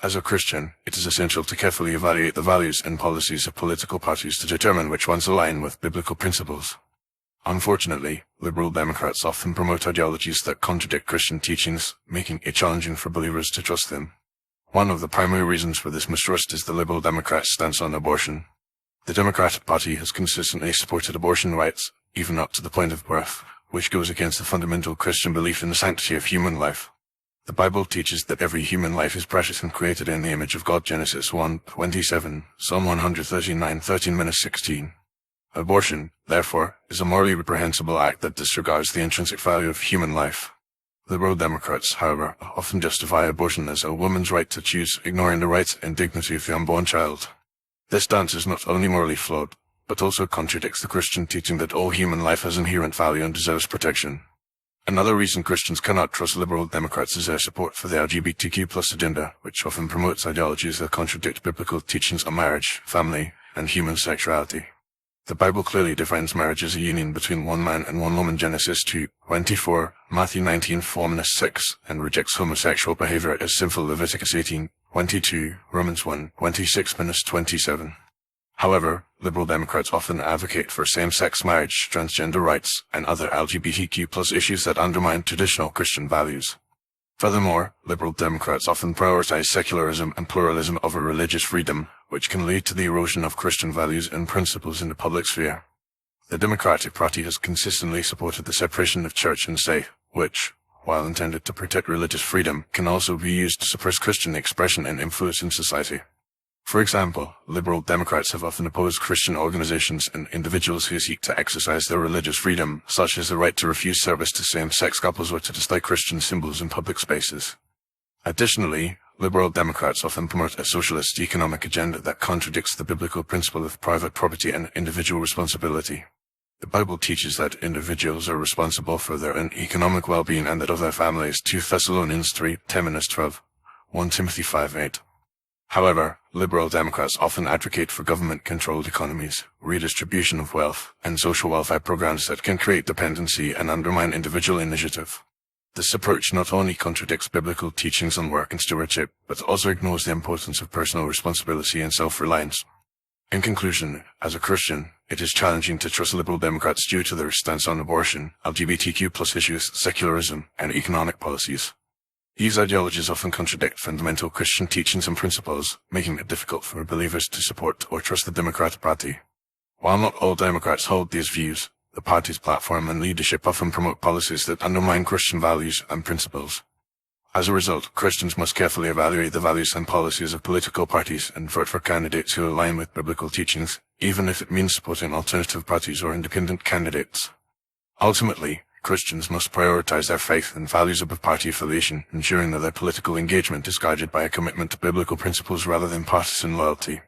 As a Christian, it is essential to carefully evaluate the values and policies of political parties to determine which ones align with biblical principles. Unfortunately, liberal Democrats often promote ideologies that contradict Christian teachings, making it challenging for believers to trust them. One of the primary reasons for this mistrust is the liberal Democrats' stance on abortion. The Democratic Party has consistently supported abortion rights, even up to the point of birth, which goes against the fundamental Christian belief in the sanctity of human life. The Bible teaches that every human life is precious and created in the image of God. Genesis 1:27, Psalm 139:13-16. Abortion, therefore, is a morally reprehensible act that disregards the intrinsic value of human life. Liberal Democrats, however, often justify abortion as a woman's right to choose, ignoring the rights and dignity of the unborn child. This stance is not only morally flawed, but also contradicts the Christian teaching that all human life has inherent value and deserves protection. Another reason Christians cannot trust liberal Democrats is their support for the LGBTQ+ agenda, which often promotes ideologies that contradict biblical teachings on marriage, family, and human sexuality. The Bible clearly defines marriage as a union between one man and one woman, Genesis 2:24, Matthew 19:4-6, and rejects homosexual behavior as sinful, Leviticus 18:22, Romans 1:26-27. However, liberal Democrats often advocate for same-sex marriage, transgender rights, and other LGBTQ+ issues that undermine traditional Christian values. Furthermore, liberal Democrats often prioritize secularism and pluralism over religious freedom, which can lead to the erosion of Christian values and principles in the public sphere. The Democratic Party has consistently supported the separation of church and state, which, while intended to protect religious freedom, can also be used to suppress Christian expression and influence in society. For example, liberal Democrats have often opposed Christian organizations and individuals who seek to exercise their religious freedom, such as the right to refuse service to same-sex couples or to display Christian symbols in public spaces. Additionally, liberal Democrats often promote a socialist economic agenda that contradicts the biblical principle of private property and individual responsibility. The Bible teaches that individuals are responsible for their own economic well-being and that of their families, 2 Thessalonians 3:10-12, 1 Timothy 5:8. However, liberal Democrats often advocate for government-controlled economies, redistribution of wealth, and social welfare programs that can create dependency and undermine individual initiative. This approach not only contradicts biblical teachings on work and stewardship, but also ignores the importance of personal responsibility and self-reliance. In conclusion, as a Christian, it is challenging to trust liberal Democrats due to their stance on abortion, LGBTQ+ issues, secularism, and economic policies. These ideologies often contradict fundamental Christian teachings and principles, making it difficult for believers to support or trust the Democratic Party. While not all Democrats hold these views, the party's platform and leadership often promote policies that undermine Christian values and principles. As a result, Christians must carefully evaluate the values and policies of political parties and vote for candidates who align with biblical teachings, even if it means supporting alternative parties or independent candidates. Ultimately, Christians must prioritize their faith and values above party affiliation, ensuring that their political engagement is guided by a commitment to biblical principles rather than partisan loyalty.